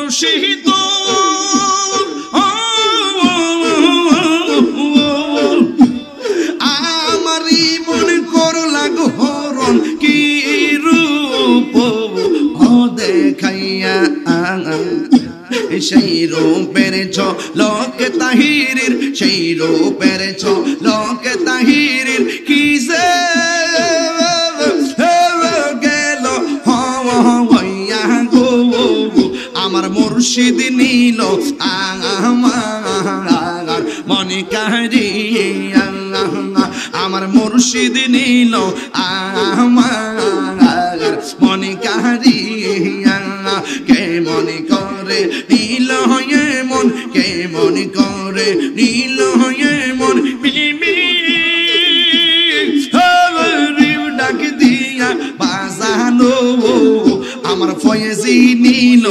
মুর্শিদ আমারই মন করলা হরণ কি রূপ দেখাইয়া সেই রূপের ঝলক তাহিরির সেই রূপের ঝলক তাহিরির কি যে গেল হইয়া গো আমার মুর্শিদ নীল আমার মনে কারিয়া আমার মুর্শিদ নীল আমার মনে কারিয়া কে মনে করে নীল হয়ে মন কে মনে করে নীল হয়ে মন বিবি ডাক দিয়া বাজানো আমার ফয়েজি নীল